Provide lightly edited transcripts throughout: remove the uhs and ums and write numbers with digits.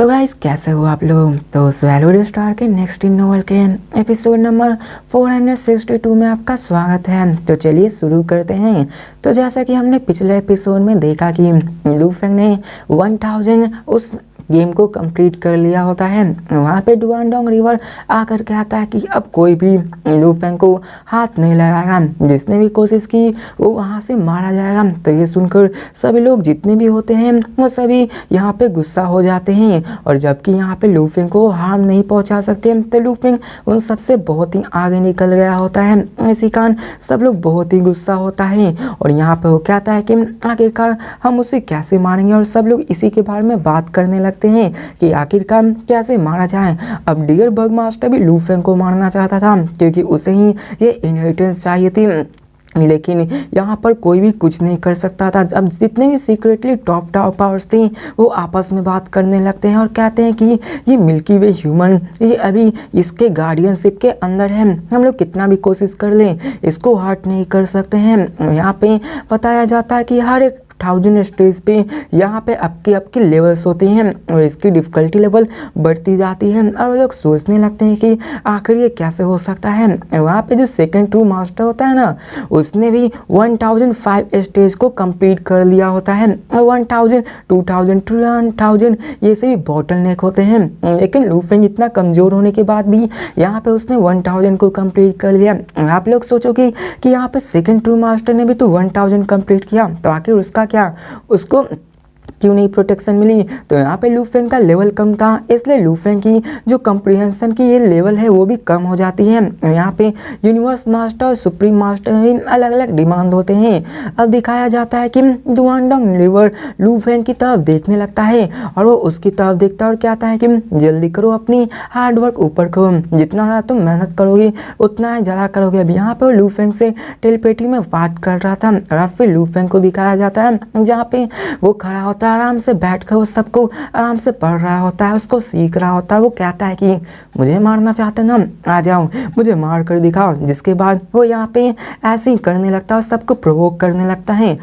तो गाइस कैसे हो आप लोग। तो स्वैलोड स्टार के नेक्स्ट इन नोवेल के एपिसोड नंबर 462 में आपका स्वागत है। तो चलिए शुरू करते हैं। तो जैसा कि हमने पिछले एपिसोड में देखा कि लू फेंग ने 1000 उस गेम को कंप्लीट कर लिया होता है। वहाँ पे डुआनडोंग रिवर आकर कहता है कि अब कोई भी लू फेंग को हाथ नहीं लगाएगा, जिसने भी कोशिश की वो वहाँ से मारा जाएगा। तो ये सुनकर सभी लोग जितने भी होते हैं वो सभी यहाँ पे गुस्सा हो जाते हैं, और जबकि यहाँ पे लू फेंग को हार्म नहीं पहुँचा सकते तो लू फेंग उन सबसे बहुत ही आगे निकल गया होता है। इसी कारण सब लोग बहुत ही गुस्सा होता है, और यहाँ पे वो कहता है कि आखिरकार हम उसे कैसे मारेंगे, और सब लोग इसी के बारे में बात करने लगते हैं कि आखिरकार कैसे मारा जाए। अब डियर बग मास्टर भी लू फेंग को मारना चाहता था क्योंकि उसे ही ये इनहेरिटेंस चाहिए थी, लेकिन यहाँ पर कोई भी कुछ नहीं कर सकता था। अब जितने भी सीक्रेटली टॉप पावर्स थे वो आपस में बात करने लगते हैं और कहते हैं कि ये मिल्की वे ह्यूमन ये अभी इसके गार्डियनशिप के अंदर है, हम लोग कितना भी कोशिश कर लें इसको हर्ट नहीं कर सकते हैं। यहाँ पे बताया जाता है कि हर एक 1000 स्टेज पे यहाँ पे आपके लेवल्स होते हैं और इसकी डिफ़िकल्टी लेवल बढ़ती जाती है, और वो लोग सोचने लगते हैं कि आखिर ये कैसे हो सकता है। वहाँ पे जो सेकंड ट्रू मास्टर होता है ना, उसने भी 1005 स्टेज को कंप्लीट कर लिया होता है। 1000 2000 3000 ये सभी बॉटल नेक होते हैं, लेकिन लू फेंग इतना कमज़ोर होने के बाद भी यहाँ पे उसने 1000 को कंप्लीट कर लिया। आप लोग सोचोगे कि यहाँ पे सेकंड ट्रू मास्टर ने भी तो 1000 कंप्लीट किया, तो आखिर उसका क्या, उसको क्यों नहीं प्रोटेक्शन मिली। तो यहाँ पे लू फेंग का लेवल कम था, इसलिए लू फेंग की जो कंप्रीहेंशन की ये लेवल है वो भी कम हो जाती है। यहाँ पे यूनिवर्स मास्टर और सुप्रीम मास्टर में अलग अलग डिमांड होते हैं। अब दिखाया जाता है कि डुआनडोंग रिवर लू फेंग की तरफ देखने लगता है, और वो उसकी तरफ देखता है और कहता है कि जल्दी करो, अपनी हार्डवर्क ऊपर करो, जितना ज़्यादा तुम मेहनत करोगे उतना ही ज़्यादा करोगे। अब यहाँ पे लू फेंग से टेलीपैथी में बात कर रहा था, और फिर लू फेंग को दिखाया जाता है जहाँ पे वो खड़ा होता है, आराम से बैठकर वो सबको आराम से पढ़ रहा होता है, उसको सीख रहा होता है। वो कहता है कि मुझे मारना चाहते ना, आ जाओ मुझे मार कर दिखाओ। जिसके बाद वो यहाँ पे ऐसे ही करने लगता है और सबको प्रोवोक करने लगता है,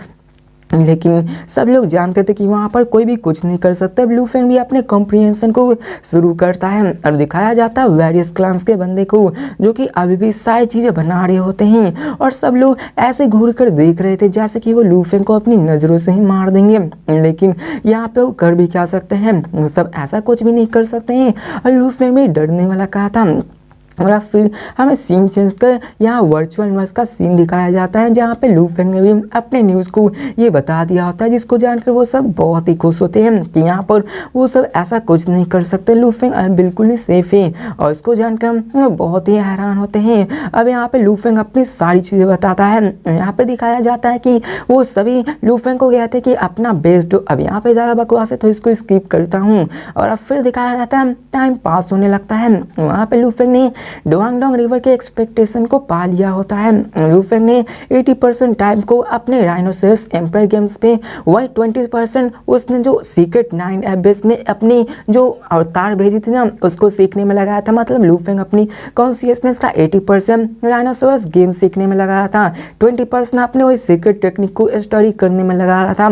लेकिन सब लोग जानते थे कि वहाँ पर कोई भी कुछ नहीं कर सकता। लू फेंग भी अपने कॉम्प्रिहेंशन को शुरू करता है, और दिखाया जाता है वेरियस क्लान्स के बंदे को जो कि अभी भी सारी चीज़ें बना रहे होते हैं, और सब लोग ऐसे घूर कर देख रहे थे जैसे कि वो लू फेंग को अपनी नज़रों से ही मार देंगे। लेकिन यहाँ पे वो कर भी क्या सकते हैं, वो सब ऐसा कुछ भी नहीं कर सकते हैं, और लू फेंग भी डरने वाला कहा था। और अब फिर हमें सीन चेंज कर यहाँ वर्चुअल यूनिवर्स का सीन दिखाया जाता है, जहाँ पे लू फेंग ने भी अपने न्यूज़ को ये बता दिया होता है, जिसको जानकर वो सब बहुत ही खुश होते हैं कि यहाँ पर वो सब ऐसा कुछ नहीं कर सकते, लू फेंग बिल्कुल ही सेफ है, और इसको जानकर वो बहुत ही हैरान होते हैं। अब यहाँ पे लू फेंग अपनी सारी चीज़ें बताता है। यहाँ पे दिखाया जाता है कि वो सभी लू फेंग को कहते हैं कि अपना बेस्ट दो। अब यहाँ पे ज़्यादा बकवास है तो इसको स्किप करता हूँ, और अब फिर दिखाया जाता है टाइम पास होने लगता है। वहाँ पे लू फेंग ने डुआनडोंग रिवर के एक्सपेक्टेशन को पा लिया होता है। लू फेंग ने 80% टाइम को अपने राइनोसेरस एम्पायर गेम्स पे, वही 20% उसने जो सीक्रेट 9 एबेस में अपनी जो अवतार भेजी थी ना उसको सीखने में लगाया था। मतलब लू फेंग अपनी कॉन्शियसनेस का 80% राइनोसेरस गेम सीखने में लगा रहा था, 20% अपने वही सीक्रेट टेक्निक को स्टडी करने में लगा रहा था,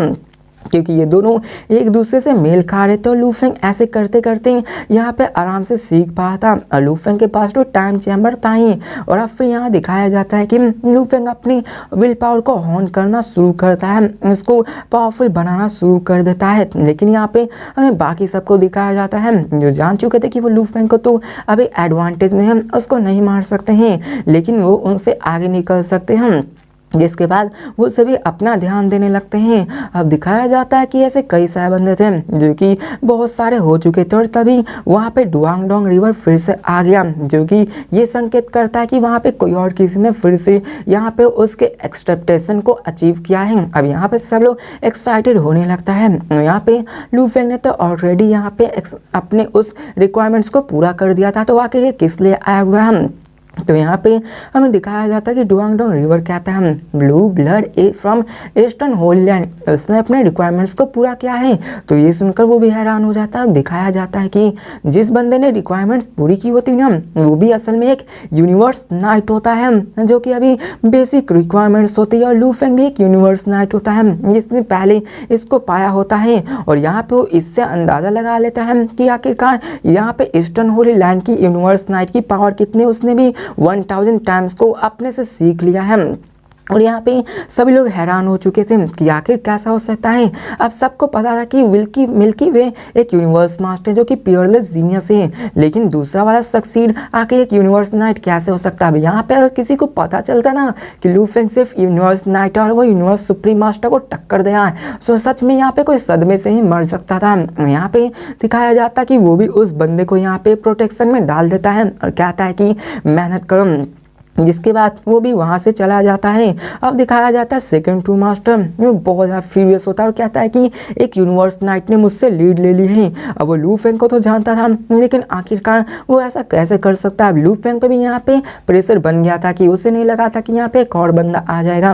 क्योंकि ये दोनों एक दूसरे से मेल खा रहे थे। और लू फेंग ऐसे करते करते यहाँ पे आराम से सीख पाया था, और लू फेंग के पास तो टाइम चैम्बर था ही। और अब फिर यहाँ दिखाया जाता है कि लू फेंग अपनी विल पावर को हॉर्न करना शुरू करता है, उसको पावरफुल बनाना शुरू कर देता है। लेकिन यहाँ पे हमें बाकी सबको दिखाया जाता है जो जान चुके थे कि वो लू फेंग को तो अभी एडवांटेज में है, उसको नहीं मार सकते हैं, लेकिन वो उनसे आगे निकल सकते हैं। जिसके बाद वो सभी अपना ध्यान देने लगते हैं। अब दिखाया जाता है कि ऐसे कई सारे बंदे थे जो कि बहुत सारे हो चुके थे, और तभी वहाँ पे डुआनडोंग रिवर फिर से आ गया, जो कि ये संकेत करता है कि वहाँ पे कोई और किसी ने फिर से यहाँ पे उसके एक्सपेक्टेशन को अचीव किया है। अब यहाँ पे सब लोग एक्साइटेड होने लगता है। यहाँ पे लू फेंग ने तो ऑलरेडी यहाँ पे अपने उस रिक्वायरमेंट्स को पूरा कर दिया था, तो आखिर ये किस लिए आया हुआ है। तो यहाँ पे हमें दिखाया जाता है कि डुआंगडोंग रिवर कहता है blue blood a from eastern Holland, उसने अपने रिक्वायरमेंट्स को पूरा किया है। तो ये सुनकर वो भी हैरान हो जाता है। दिखाया जाता है कि जिस बंदे ने रिक्वायरमेंट्स पूरी की होती ना वो भी असल में एक यूनिवर्स नाइट होता है जो कि अभी बेसिक रिक्वायरमेंट्स होती है, और लू फेंग भी एक यूनिवर्स नाइट होता है जिसने पहले इसको पाया होता है। और यहाँ पे वो इससे अंदाज़ा लगा लेता है कि आखिरकार यहाँ पे ईस्टर्न होली लैंड की यूनिवर्स नाइट की पावर कितनी, उसने भी 1000 टाइम्स को अपने से सीख लिया है। और यहाँ पे सभी लोग हैरान हो चुके थे कि आखिर कैसा हो सकता है। अब सबको पता था कि मिल्की वे एक यूनिवर्स मास्टर जो कि पियरलेस जीनियस है, लेकिन दूसरा वाला सक्सीड आके एक यूनिवर्स नाइट कैसे हो सकता है। अब यहाँ पे अगर किसी को पता चलता ना कि लू फेंग सिर्फ यूनिवर्स नाइट और वो यूनिवर्स सुप्रीम मास्टर को टक्कर दे रहा है, तो सच में यहाँ पे कोई सदमे से ही मर सकता था। यहाँ पे दिखाया जाता कि वो भी उस बंदे को यहाँ पे प्रोटेक्शन में डाल देता है और कहता है कि मेहनत करो, जिसके बाद वो भी वहाँ से चला जाता है। अब दिखाया जाता है सेकंड ट्रू मास्टर वो बहुत ज़्यादा फ्यूरियस होता है और कहता है कि एक यूनिवर्स नाइट ने मुझसे लीड ले ली है। अब वो लू फेंग को तो जानता था, लेकिन आखिरकार वो ऐसा कैसे कर सकता है। लू फेंग पे भी यहाँ पे प्रेशर बन गया था कि उसे नहीं लगा था कि यहाँ पे एक और बंदा आ जाएगा।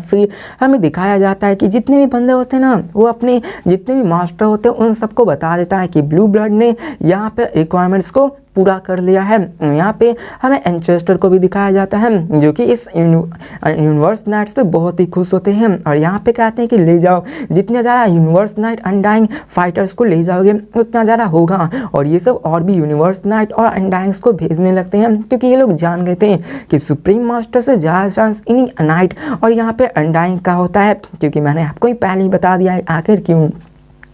फिर हमें दिखाया जाता है कि जितने भी बंदे होते हैं ना वो अपने जितने भी मास्टर होते हैं उन सबको बता देता है कि ब्लू ब्लड ने यहाँ पे रिक्वायरमेंट्स को पूरा कर लिया है। यहाँ पे हमें एंचेस्टर को भी दिखाया जाता है जो कि इस यूनिवर्स नाइट से बहुत ही खुश होते हैं और यहाँ पे कहते हैं कि ले जाओ, जितने ज़्यादा यूनिवर्स नाइट अनडाइंग फाइटर्स को ले जाओगे उतना ज़्यादा होगा। और ये सब और भी यूनिवर्स नाइट और अनडाइंग्स को भेजने लगते हैं क्योंकि ये लोग जान गए थे कि सुप्रीम मास्टर से ज़्यादा चांस इन नाइट और यहाँ पे अनडाइंग का होता है, क्योंकि मैंने आपको ही पहले ही बता दिया है आखिर क्यों।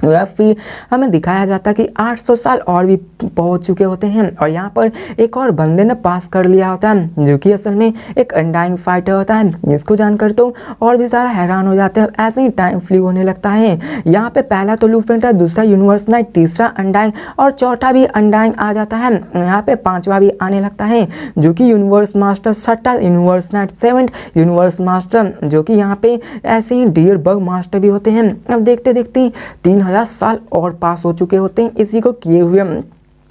और फिर हमें दिखाया जाता है कि 800 साल और भी पहुंच चुके होते हैं और यहाँ पर एक और बंदे ने पास कर लिया होता है जो कि असल में एक अनडाइंग फाइटर होता है, जिसको जानकर तो और भी ज़्यादा हैरान हो जाते हैं। ऐसे ही टाइम फ्ली होने लगता है। यहाँ पे पहला तो लू फेंग था, दूसरा यूनिवर्स नाइट, तीसरा अनडाइंग और चौथा भी अनडाइंग आ जाता है। यहाँ पे पांचवा भी आने लगता है जो कि यूनिवर्स मास्टर, छठा universe night, 7th universe master जो कि यहाँ पे ऐसे ही डियर बग मास्टर भी होते हैं। अब देखते देखते 3000 साल और पास हो चुके होते हैं इसी को किए हुए,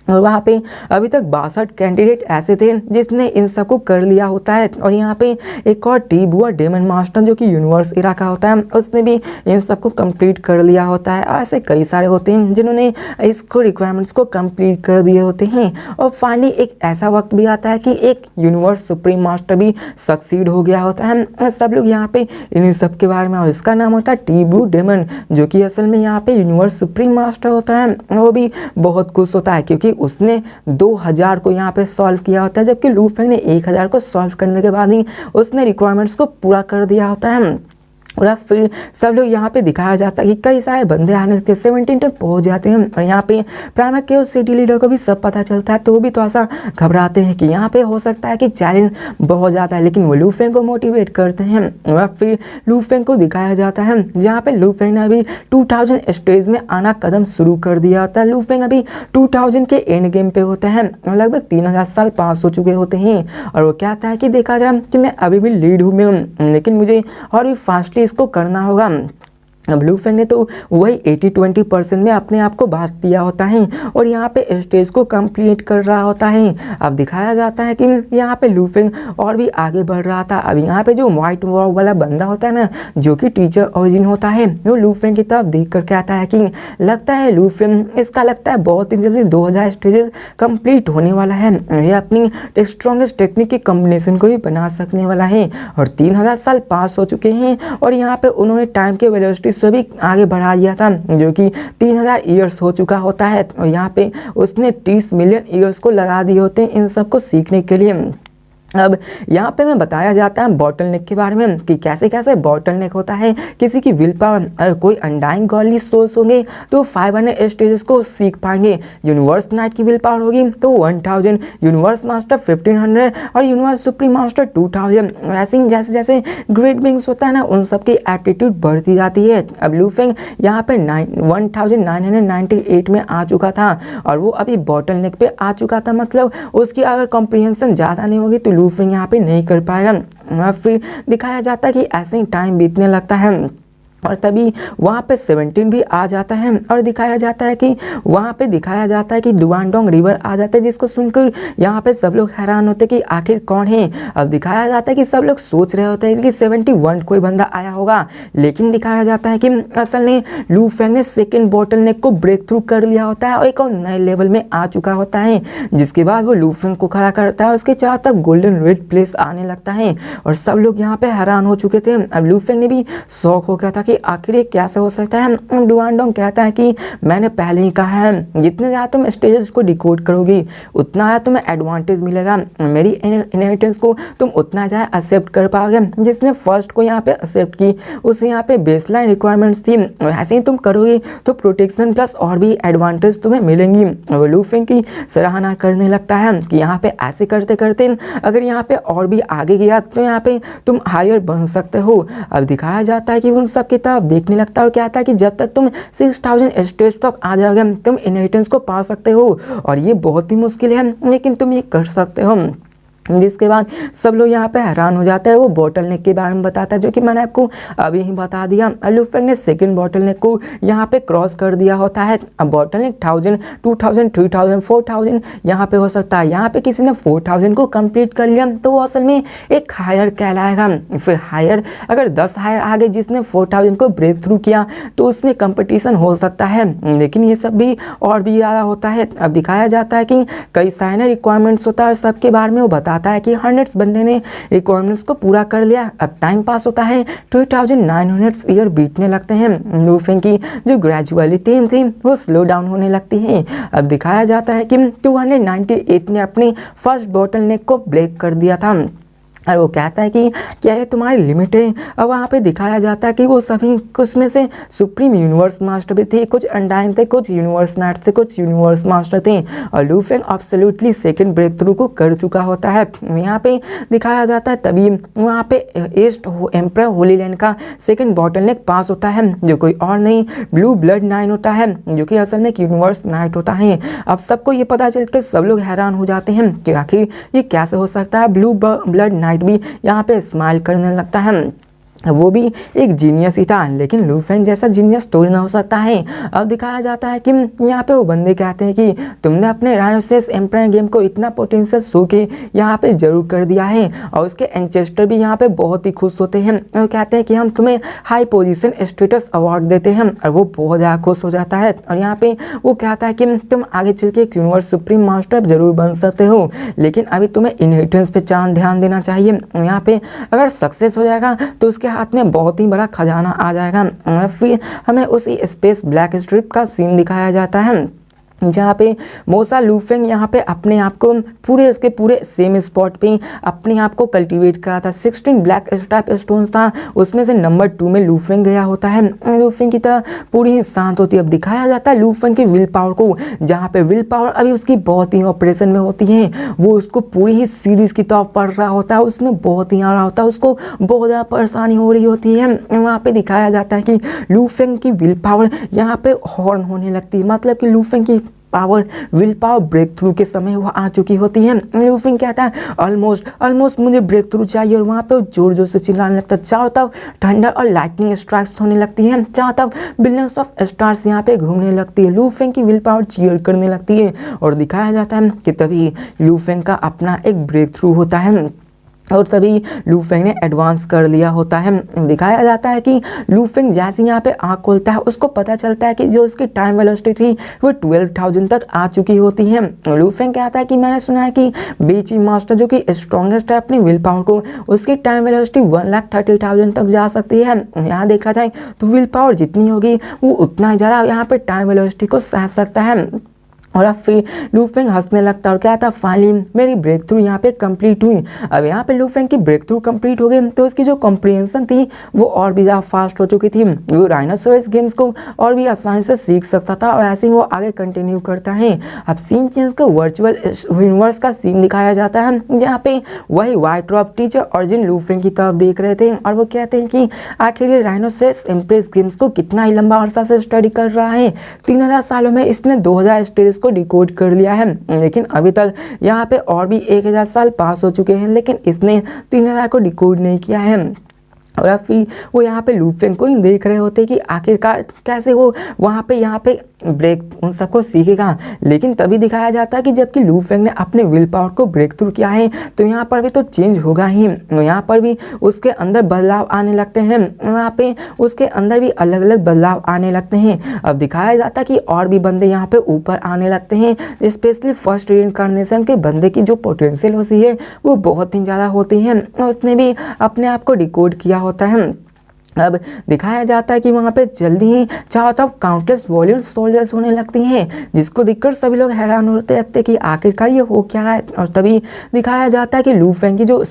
और वहाँ पे अभी तक 62 कैंडिडेट ऐसे थे जिसने इन सबको कर लिया होता है। और यहाँ पे एक और टी बुआ डेमन मास्टर जो कि यूनिवर्स एरा का होता है उसने भी इन सबको कंप्लीट कर लिया होता है। और ऐसे कई सारे होते हैं जिन्होंने इसको रिक्वायरमेंट्स को कंप्लीट कर दिए होते हैं। और फाइनली एक ऐसा वक्त भी आता है कि एक यूनिवर्स सुप्रीम मास्टर भी सक्सीड हो गया होता है। सब लोग यहाँ पे इन सब के बारे में, और इसका नाम होता है टी बू डेमन जो कि असल में यहाँ पे यूनिवर्स सुप्रीम मास्टर होता है। वो भी बहुत खुश होता है क्योंकि उसने 2000 को यहाँ पे सॉल्व किया होता है, जबकि लू फेंग ने 1000 को सॉल्व करने के बाद ही उसने रिक्वायरमेंट्स को पूरा कर दिया होता है। और फिर सब लोग यहाँ पे दिखाया जाता है कि कई सारे बंदे आने लगते हैं, 17 तक पहुँच जाते हैं। और यहाँ पे प्राइम के सिटी लीडर को भी सब पता चलता है, तो वो भी थोड़ा सा घबराते हैं कि यहाँ पे हो सकता है कि चैलेंज बहुत ज़्यादा है, लेकिन वो लू फेंग को मोटिवेट करते हैं। और फिर लू फेंग को दिखाया जाता है जहाँ पे लू फेंग ने अभी 2000 स्टेज में आना कदम शुरू कर दिया होता है। लू फेंग अभी 2000 के एंड गेम पे होते हैं, लगभग 3000 साल पास हो चुके होते हैं। और वो कहता है कि देखा जाए कि मैं अभी भी लीड हूँ में, लेकिन मुझे और भी फास्टली इसको करना होगा। अब लू फेंग ने तो वही 80-20% में अपने आप को बांट दिया होता है और यहाँ पे स्टेज को कंप्लीट कर रहा होता है। अब दिखाया जाता है कि यहाँ पे लू फेंग और भी आगे बढ़ रहा था। अब यहाँ पे जो व्हाइट वाला बंदा होता है ना जो कि टीचर ओरिजिन होता है, वो लू फेंग की तरफ देख कर कहता है कि लगता है लू फेंग, इसका लगता है बहुत ही जल्दी 2000 स्टेजेस कंप्लीट होने वाला है। ये अपनी स्ट्रॉन्गेस्ट टेक्निक की कॉम्बिनेशन को भी बना सकने वाला है। और 3000 साल पास हो चुके हैं और यहाँ पे उन्होंने टाइम के वेलोसिटी से भी आगे बढ़ा दिया था जो कि 3000 ईयर्स हो चुका होता है। और यहाँ पे उसने 30 मिलियन ईयर्स को लगा दिए होते हैं इन सबको सीखने के लिए। अब यहाँ पे मैं बताया जाता है बॉटल नेक के बारे में कि कैसे कैसे बॉटल नेक होता है किसी की विल पावर। अगर कोई अनडाइंग गॉडली सोल्स होंगे तो 500 स्टेजेस को सीख पाएंगे। यूनिवर्स नाइट की विल पावर होगी तो 1000, यूनिवर्स मास्टर 1500 और यूनिवर्स सुप्रीम मास्टर 2000। वैसे ही जैसे जैसे ग्रेट बिंग्स होता है ना उन सबकी एप्टीट्यूड बढ़ती जाती है। अब लू फेंग यहाँ पे 1998 में आ चुका था और वो अभी बॉटल नेक पे आ चुका था, मतलब उसकी अगर कॉम्प्रिहेंशन ज़्यादा नहीं होगी तो लू फेंग यहाँ पे नहीं कर पाएगा। फिर दिखाया जाता है कि ऐसे ही टाइम बीतने लगता है और तभी वहाँ पे 17 भी आ जाता है और दिखाया जाता है कि डुआनडोंग रिवर आ जाता है, जिसको सुनकर यहाँ पे सब लोग हैरान होते हैं कि आखिर कौन है। अब दिखाया जाता है कि सब लोग सोच रहे होते हैं कि 71 कोई बंदा आया होगा, लेकिन दिखाया जाता है कि असल में लू फेंग ने सेकेंड बॉटल नेक को ब्रेक थ्रू कर लिया होता है और एक और नए लेवल में आ चुका होता है। जिसके बाद वो लू फेंग को खड़ा करता है, उसके चारों तरफ गोल्डन रेड प्लेस आने लगता है और सब लोग यहाँ पे हैरान हो चुके थे। अब लू फेंग ने भी शौक हो गया था कि आखिर ये कैसे हो सकता है। डुआनडोंग कहता है कि मैंने पहले ही कहा है, जितने ज़्यादा तुम स्टेजेस को डिकोड करोगी उतना ज़्यादा तुम्हें एडवांटेज मिलेगा, मेरी इनहेरिटेंस को तुम उतना ज़्यादा एक्सेप्ट कर पाओगे। जिसने फर्स्ट को यहाँ पे एक्सेप्ट की उसे यहाँ पे बेसलाइन रिक्वायरमेंट्स थी, ऐसे ही तुम करोगे तो प्रोटेक्शन प्लस और भी एडवांटेज तुम्हें मिलेंगी। वो लू फेंग की सराहना करने लगता है कि यहाँ पे ऐसे करते करते अगर यहाँ पे और भी आगे गया तो यहाँ पे तुम हायर बन सकते हो। अब दिखाया जाता है कि उन सब की तरफ देखने लगता है और कहता है कि जब तक तुम 6000 स्टेज तक आ जाओगे तुम इनहेरिटेंस को पा सकते हो और ये बहुत ही मुश्किल है, लेकिन तुम ये कर सकते हो। जिसके बाद सब लोग यहाँ पे हैरान हो जाते हैं। वो बॉटल नेक के बारे में बताता है जो कि मैंने आपको अभी ही बता दिया। लू फेंग ने सेकंड बॉटल नेक को यहाँ पे क्रॉस कर दिया होता है। अब बॉटल नेक 1000, 2000, 3000, 4000 यहाँ पे हो सकता है। यहाँ पे किसी ने 4000 को कंप्लीट कर लिया तो वो असल में एक हायर कहलाएगा। फिर हायर अगर 10 हायर आगे जिसने 4000 को ब्रेक थ्रू किया तो उसमें कंपटीशन हो सकता है, लेकिन ये सब भी और भी ज़्यादा होता है। अब दिखाया जाता है कि कई सारे रिक्वायरमेंट्स होता है, सबके बारे में वो आता है कि 100 बंदे ने रिक्वायरमेंट्स को पूरा कर लिया। अब टाइम पास होता है, 2900 ईयर बीतने लगते हैं। लू फेंग की जो ग्रेजुअलिटी थी वो स्लो डाउन होने लगती है। अब दिखाया जाता है कि 298 ने अपनी फर्स्ट बॉटल नेक को ब्रेक कर दिया था और वो कहता है कि क्या ये तुम्हारी लिमिट है। अब वहाँ पे दिखाया जाता है कि वो सभी कुछ में से सुप्रीम यूनिवर्स मास्टर भी थे, कुछ अनडाइन थे, कुछ यूनिवर्स नाइट थे, कुछ यूनिवर्स मास्टर थे और Lu Feng absolutely second breakthrough को कर चुका होता है। यहाँ पे दिखाया जाता है तभी वहाँ पे ईस्ट एम्परर होली लैंड का सेकंड बॉटल नेक पास होता है जो कोई और नहीं ब्लू ब्लड 9 होता है, जो कि असल में एक यूनिवर्स नाइट होता है। अब सबको ये पता चल के सब लोग हैरान हो जाते हैं कि आखिर ये कैसे हो सकता है। ब्लू ब्लड नाइट भी यहाँ पे स्माइल करने लगता है। वो भी एक जीनियस ही था, लेकिन लू फेंग जैसा जीनियस थोड़ी ना हो सकता है। अब दिखाया जाता है कि यहाँ पे वो बंदे कहते हैं कि तुमने अपने राइनोसेरस एम्पायर गेम को इतना पोटेंशियल शो के यहाँ पे जरूर कर दिया है और उसके एंचेस्टर भी यहाँ पे बहुत ही खुश होते हैं और कहते हैं कि हम तुम्हें हाई पोजीशन स्टेटस अवार्ड देते हैं और वो बहुत ज़्यादा खुश हो जाता है। और यहाँ पे वो कहता है कि तुम आगे चल के एक यूनिवर्स सुप्रीम मास्टर जरूर बन सकते हो, लेकिन अभी तुम्हें इनहेरिटेंस पे ध्यान देना चाहिए। यहाँ पे अगर सक्सेस हो जाएगा तो उसके हाथ में बहुत ही बड़ा खजाना आ जाएगा। फिर हमें उसी स्पेस ब्लैक स्ट्रिप का सीन दिखाया जाता है जहाँ पे मोसा लू फेंग यहाँ पे अपने आप को पूरे उसके पूरे सेम स्पॉट पे अपने आप को कल्टीवेट करा था। 16 ब्लैक स्टाइप स्टोन्स था, उसमें से नंबर 2 में लू फेंग गया होता है। लू फेंग की तरह पूरी ही शांत होती है। अब दिखाया जाता है लू फेंग की विल पावर को, जहाँ पे विल पावर अभी उसकी बहुत ही ऑपरेशन में होती है। वो उसको पूरी ही सीरीज की तरफ पढ़ रहा होता है, उसमें बहुत ही आ रहा होता है, उसको बहुत ज़्यादा परेशानी हो रही होती है। वहाँ पे दिखाया जाता है कि लू फेंग की विल पावर यहाँ पे हॉर्न होने लगती है, मतलब कि लू फेंग की power willpower breakthrough के समय वो आ चुकी होती है। लू फेंग कहता है ऑलमोस्ट मुझे ब्रेक थ्रू चाहिए और वहाँ पे वो जोर जोर से चिल्लाने लगता है। चारों तरफ थंडर और लाइटनिंग स्ट्राइक्स होने लगती हैं, चारों तरफ बिलियंस ऑफ स्टार्स यहाँ पे घूमने लगती है। लू फेंग की विल पावर चीयर करने लगती है और दिखाया जाता है कि तभी लू फेंग का अपना एक ब्रेक थ्रू होता है और तभी लू फेंग ने एडवांस कर लिया होता है। दिखाया जाता है कि लू फेंग जैसे यहाँ पे आँख खोलता है उसको पता चलता है कि जो उसकी टाइम वेलोसिटी थी वो 12000 तक आ चुकी होती है। लू फेंग कहता है कि मैंने सुना है कि बीची मास्टर जो कि स्ट्रॉन्गेस्ट है अपनी विल पावर को, उसकी टाइम वेलोसिटी 1,30,000 तक जा सकती है। यहाँ देखा जाए तो विल पावर जितनी होगी वो उतना ही ज़्यादा यहाँ पे टाइम वेलोसिटी को सह सकता है। और अब फिर लू फेंग हंसने लगता है और कहता फाइनली मेरी ब्रेक थ्रू यहाँ पे कंप्लीट हुई। अब यहाँ पे लू फेंग की ब्रेक थ्रू कंप्लीट हो गई तो उसकी जो कॉम्प्रिहेंशन थी वो और भी ज़्यादा फास्ट हो चुकी थी। वो राइनोसोरस गेम्स को और भी आसानी से सीख सकता था और ऐसे ही वो आगे कंटिन्यू करता है। अब सीन चेंज का वर्चुअल यूनिवर्स का सीन दिखाया जाता है जहाँ पे वही व्हाइट रॉब टीचर अर्जुन लू फेंग की तरफ देख रहे थे और वो कहते हैं कि आखिर ये राइनोसोरस एम्प्रेस गेम्स को कितना ही लंबा अरसा से स्टडी कर रहा है। 3000 सालों में इसने 2000 स्टेज को डिकोड कर लिया है, लेकिन अभी तक यहाँ पे और भी 1000 साल पास हो चुके हैं, लेकिन इसने 3000 को डिकोड नहीं किया है। और अब फिर वो यहाँ पे लू फेंग को ही देख रहे होते कि आखिरकार कैसे वो वहाँ पे यहाँ पे ब्रेक उन सबको सीखेगा। लेकिन तभी दिखाया जाता है कि जबकि लू फेंग ने अपने विल पावर को ब्रेक थ्रू किया है तो यहाँ पर भी तो चेंज होगा ही, यहाँ पर भी उसके अंदर बदलाव आने लगते हैं, वहाँ पे उसके अंदर भी अलग अलग बदलाव आने लगते हैं। अब दिखाया जाता है कि और भी बंदे यहाँ पे ऊपर आने लगते हैं, स्पेशली फर्स्ट रीइंकार्नेशन के बंदे की जो पोटेंशियल होती है वो बहुत ही ज़्यादा होती है, उसने भी अपने आप को डिकोड किया होता है। अब दिखाया जाता है कि वहाँ पे जल्दी ही चारों तरफ काउंटलेस वॉल्यूम सोल्जर्स होने लगती हैं, जिसको देखकर सभी लोग हैरान होते लगते कि आखिरकार ये हो क्या रहा है। और तभी दिखाया जाता है कि लू फेंग की जो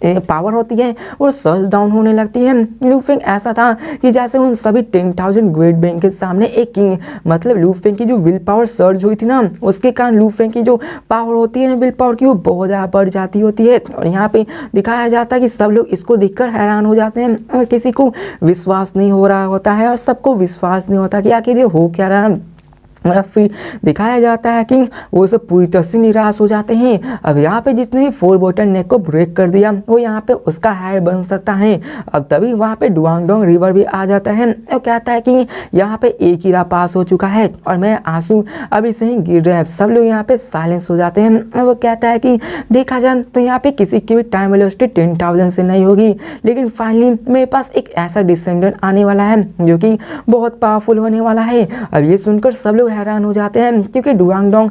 पावर होती है वो सर्ज डाउन होने लगती है। लू फेंग ऐसा था कि जैसे उन सभी 10,000 ग्रेट बैंक के सामने एक किंग, मतलब लू फेंग की जो विल पावर सर्ज हुई थी ना, उसके कारण लू फेंग की जो पावर होती है विल पावर की वो बहुत ज़्यादा बढ़ जाती होती है। और यहाँ पे दिखाया जाता है कि सब लोग इसको देखकर हैरान हो जाते हैं और किसी को विश्वास नहीं हो रहा होता है और सबको विश्वास नहीं होता कि आखिर ये हो क्या रहा है। और फिर दिखाया जाता है कि वो सब पूरी तरह से निराश हो जाते हैं। अब यहाँ पे जिसने भी 4 बॉटल नेक को ब्रेक कर दिया वो यहाँ पे उसका हायर बन सकता है। अब तभी वहाँ पे डुआंगडोंग रिवर भी आ जाता है और कहता है कि यहाँ पे एक ही राह पास हो चुका है और मेरे आंसू अभी से ही गिर रहे हैं। सब लोग यहाँ पे साइलेंस हो जाते हैं और वो कहता है कि देखा जाए तो यहाँ पे किसी की भी टाइम वेलोसिटी 10,000 से नहीं होगी, लेकिन फाइनली मेरे पास एक ऐसा डिसेंडेंट आने वाला है जो कि बहुत पावरफुल होने वाला है। अब ये सुनकर सब लोग हैरान हो जाते हैं क्योंकि डुआंगडोंग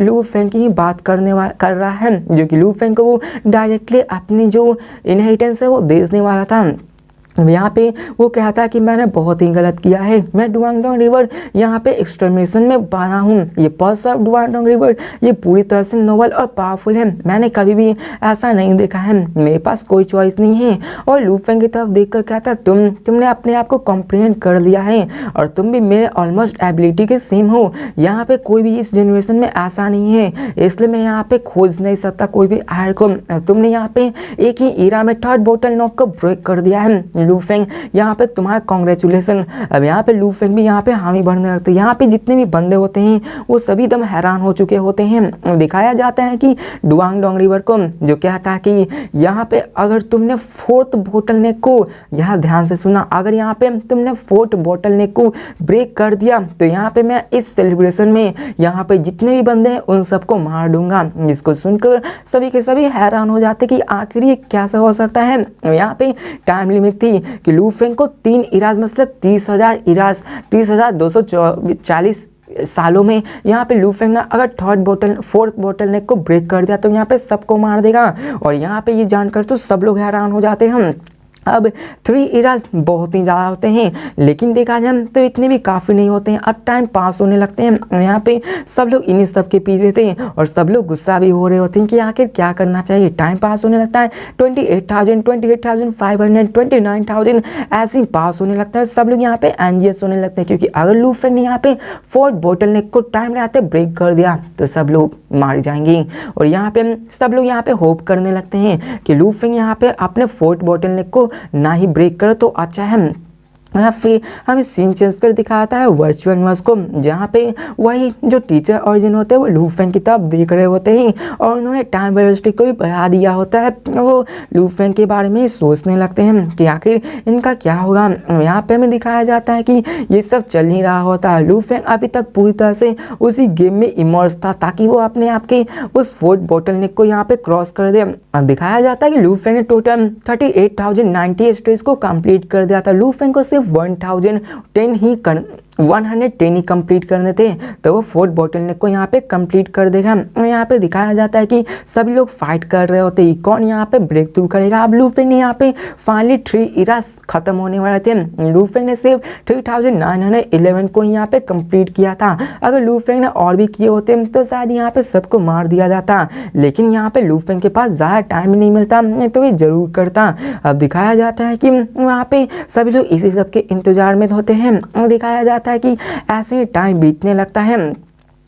लू फेंग की ही बात कर रहा है, जो कि लू फेंग को वो डायरेक्टली अपनी जो इनहेरिटेंस है वो देने वाला था। यहाँ पे वो कहता है कि मैंने बहुत ही गलत किया है, मैं डुआंगडोंग रिवर यहाँ पे एक्सटर्मिनेशन में बना हूँ। ये पल्स ऑफ डुआंगडोंग रिवर ये पूरी तरह से नोबल और पावरफुल है, मैंने कभी भी ऐसा नहीं देखा है, मेरे पास कोई चॉइस नहीं है। और लू फेंग की तरफ देखकर कहता है तुमने अपने आप को कॉम्प्रिहेंड कर लिया है और तुम भी मेरे ऑलमोस्ट एबिलिटी के सेम हो। यहाँ पे कोई भी इस जनरेशन में ऐसा नहीं है, इसलिए मैं यहाँ पे खोज नहीं सकता कोई भी आयर को। तुमने यहाँ पे एक ही इरा में 3rd बॉटल नॉक को ब्रेक कर दिया है लू फेंग, यहाँ पे तुम्हारा कांग्रेचुलेसन। अब यहाँ पे लू फेंग भी यहाँ पे हामी भरने लगते हैं। यहाँ पे जितने भी बंदे होते हैं वो सभी एकदम हैरान हो चुके होते हैं। दिखाया जाता है कि डुआंगडोंग रिवर को जो कहता है कि यहाँ पे अगर तुमने 4th बॉटल नेक को, यहाँ ध्यान से सुना, अगर यहाँ पे तुमने 4th बॉटल नेक को ब्रेक कर दिया तो यहाँ पे मैं इस सेलिब्रेशन में यहाँ पे जितने भी बंदे हैं उन सबको मार दूंगा। जिसको सुनकर सभी के सभी हैरान हो जाते कि आखिर ये कैसा हो सकता है। यहाँ पे टाइम लिमिट थी कि लू फेंग को 3 इराज मतलब 30,000 इराज 30,240 सालों में यहाँ पे लू फेंग ने अगर 4th बॉटल नेक को ब्रेक कर दिया तो यहाँ पे सबको मार देगा। और यहाँ पे ये जानकर तो सब लोग हैरान हो जाते हैं। अब 3 इराज बहुत ही ज़्यादा होते हैं, लेकिन देखा जाए तो इतने भी काफ़ी नहीं होते हैं। अब टाइम पास होने लगते हैं, यहाँ पे सब लोग इन्हीं सब के पीछे थे और सब लोग गुस्सा भी हो रहे होते हैं कि आखिर क्या करना चाहिए। टाइम पास होने लगता है 28,000 28,500 29,000 ऐसे ही पास होने लगता है। सब लोग यहाँ पे एंजियस होने लगते हैं क्योंकि अगर लू फेंग ने यहाँ पे 4th बॉटल नेक को टाइम रहते ब्रेक कर दिया तो सब लोग मार जाएंगे। और यहाँ पे सब लोग यहाँ पे होप करने लगते हैं कि लू फेंग यहाँ पे अपने 4th बॉटल नेक को ना ही ब्रेक करे तो अच्छा है। फिर हमें सीन चेंज कर दिखाता है वर्चुअल यूनिवर्स को, जहाँ पे वही जो टीचर ऑरिजिन होते हैं वो लू फेंग की तरफ देख रहे होते हैं और उन्होंने टाइम वेलोसिटी को भी बढ़ा दिया होता है। वो लू फेंग के बारे में सोचने लगते हैं कि आखिर इनका क्या होगा। यहाँ पे हमें दिखाया जाता है कि ये सब चल नहीं रहा होता है। लू फेंग अभी तक पूरी तरह से उसी गेम में इमर्स था ताकि वो अपने आप के उस 4th बॉटल नेक को यहाँ पे क्रॉस कर दे। अब दिखाया जाता है कि लू फेंग ने टोटल 38,090 स्टेज को कंप्लीट कर दिया था। लू फेंग को 110 ही कंप्लीट करने थे तो वो 4th बॉटल नेक को यहाँ पे कंप्लीट कर देगा। यहाँ पे दिखाया जाता है कि सभी लोग फाइट कर रहे होते हैं कौन यहाँ पे ब्रेक थ्रू करेगा। अब लू फेंग ने यहाँ पे फाइनली 3 इराज खत्म होने वाले थे। लू फेंग ने सिर्फ 3,911 को यहाँ पे कंप्लीट किया था। अगर लू फेंग ने और भी किए होते तो शायद यहाँ पे सबको मार दिया जाता, लेकिन यहाँ पे लू फेंग के पास ज़्यादा टाइम नहीं मिलता तो ये जरूर करता। अब दिखाया जाता है कि वहाँ पे सभी लोग इसी सब के इंतजार में होते हैं। दिखाया जाता है कि ऐसे ही टाइम बीतने लगता है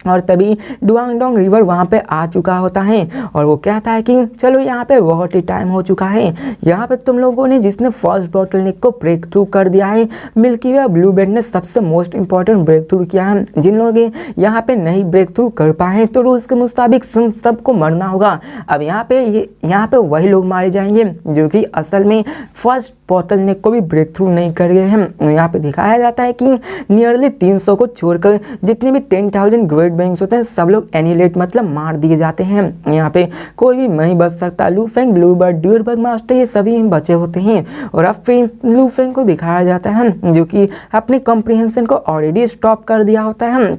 और तभी डुआंगडोंग रिवर वहाँ पे आ चुका होता है और वो कहता है कि चलो यहाँ पे बहुत ही टाइम हो चुका है, यहाँ पे तुम लोगों ने जिसने फर्स्ट बॉटलनेक को ब्रेक थ्रू कर दिया है, मिल्की वे ब्लू बेल्ट ने सबसे मोस्ट इंपॉर्टेंट ब्रेक थ्रू किया है। जिन लोग यहाँ पे नहीं ब्रेक थ्रू कर पाए तो रूल्स के मुताबिक सबको मरना होगा। अब यहाँ पे वही लोग मारे जाएंगे जो कि असल में फर्स्ट बॉटलनेक को भी ब्रेक थ्रू नहीं कर गए हैं। यहाँ पे दिखाया जाता है कि नियरली 300 को छोड़कर जितने भी 10,000 ग्रेट बीइंग्स होते हैं सब लोग एनिलेट मतलब मार दिए जाते हैं। यहाँ पे कोई भी नहीं बच सकता। लूफेंग, ब्लूबर्ड, ड्यूरबर्ग मास्टर ये सभी बचे होते हैं और अब फिर लूफेंग को दिखाया जाता है जो कि अपने कॉम्प्रिहेंशन को ऑलरेडी स्टॉप कर दिया होता है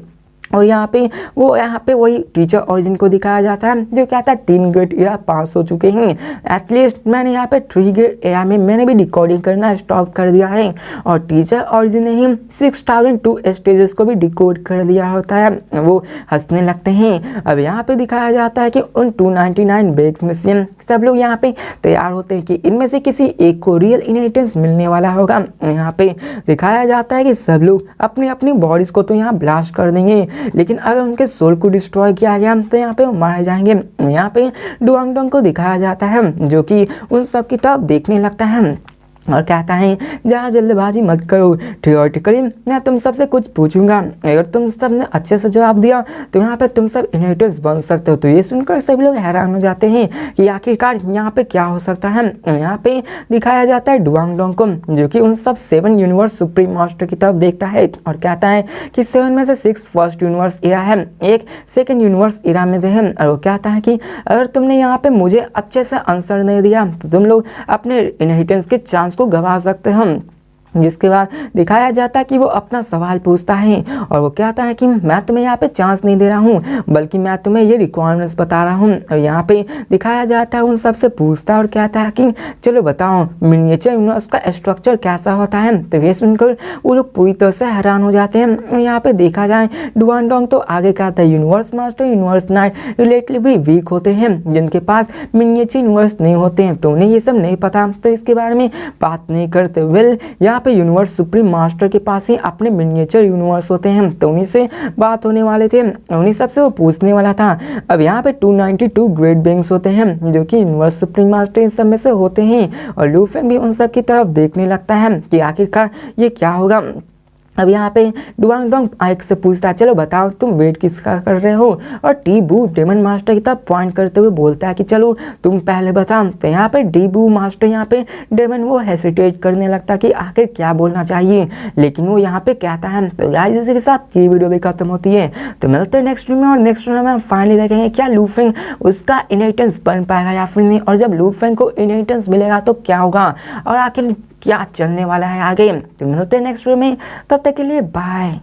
और यहाँ पे वही टीचर ओरिजिन को दिखाया जाता है जो कहता है 3 ग्रेड एरा पास हो चुके हैं। एटलीस्ट मैंने यहाँ पे 3 ग्रेड एरा में मैंने भी डिकोडिंग करना स्टॉप कर दिया है और टीचर ओरिजिन ने ही 6002 स्टेजेस को भी डिकोड कर दिया होता है। वो हंसने लगते हैं। अब यहाँ पे दिखाया जाता है कि उन 299 बैग्स में से सब लोग यहाँ पे तैयार होते हैं कि इनमें से किसी एक को रियल इनहेरिटेंस मिलने वाला होगा। यहाँ पे दिखाया जाता है कि सब लोग अपनी अपनी बॉडीज को तो यहाँ ब्लास्ट कर देंगे, लेकिन अगर उनके सोल को डिस्ट्रॉय किया गया तो यहाँ पे वो मारे जाएंगे। यहाँ पे डुआंगडोंग को दिखाया जाता है जो कि उन सब की तरफ देखने लगता है और कहता है ज़्यादा जल्दबाजी मत करो। थियोरेटिकली मैं तुम सबसे कुछ पूछूंगा, अगर तुम सब ने अच्छे से जवाब दिया तो यहाँ पे तुम सब इनहेरिटर्स बन सकते हो। तो ये सुनकर सभी लोग हैरान हो जाते हैं कि आखिरकार यहाँ पे क्या हो सकता है। यहाँ पे दिखाया जाता है डुआंगडोंग को जो कि उन सब 7 यूनिवर्स सुप्रीम मास्टर की तरफ देखता है और कहता है कि 7 में से 6 फर्स्ट यूनिवर्स एरा है, एक सेकेंड यूनिवर्स एरा में है। और वो कहता है कि अगर तुमने यहाँ पे मुझे अच्छे से आंसर नहीं दिया तो तुम लोग अपने इनहेरिटेंस के चांस को गवा सकते हैं। जिसके बाद दिखाया जाता है कि वो अपना सवाल पूछता है और वो कहता है कि मैं तुम्हें यहाँ पे चांस नहीं दे रहा हूँ बल्कि मैं तुम्हें ये रिक्वायरमेंट्स बता रहा हूँ। और यहाँ पे दिखाया जाता है उन सबसे पूछता है और कहता है कि चलो बताओ मिनिएचर यूनिवर्स का स्ट्रक्चर कैसा होता है। तो ये सुनकर वो लोग पूरी तरह से हैरान हो जाते हैं। यहाँ पे देखा जाए डुआंगडोंग तो आगे कहता है universe master universe knight relatively weak होते हैं जिनके पास मिनिएचर यूनिवर्स नहीं होते हैं, तो उन्हें ये सब नहीं पता तो इसके बारे में बात नहीं करते। वेल यहाँ पे यूनिवर्स सुप्रीम मास्टर के पास ही अपने मिनिएचर यूनिवर्स होते हैं तो उन्हीं से बात होने वाले थे, उन्हीं सबसे वो पूछने वाला था। अब यहाँ पे 292 ग्रेट बीइंग्स होते हैं जो कि यूनिवर्स सुप्रीम मास्टर इन सब में से होते हैं और लूफेंग भी उन सब की तरफ देखने लगता है कि आखिरकार ये क्या होगा। अब यहाँ पे डुआंगडोंग आइक से पूछता है चलो बताओ तुम वेट किसका कर रहे हो, और टी बू डेमन मास्टर की तरफ पॉइंट करते हुए बोलता है कि चलो तुम पहले बताओ। तो यहाँ पे डी बू मास्टर यहाँ पे डेमन वो हेसिटेट करने लगता कि आखिर क्या बोलना चाहिए, लेकिन वो यहाँ पे कहता है। तो गाइस इसी के साथ ये वीडियो भी खत्म होती है। तो मिलते हैं नेक्स्ट वीडियो में और नेक्स्ट वीडियो में हम फाइनली देखेंगे क्या लूफेंग उसका इनहेरिटेंस बन पाएगा या फिर नहीं, और जब लूफेंग को इनहेरिटेंस मिलेगा तो क्या होगा और आखिर क्या चलने वाला है आगे। तो मिलते हैं नेक्स्ट वीडियो में, तब तक के लिए बाय।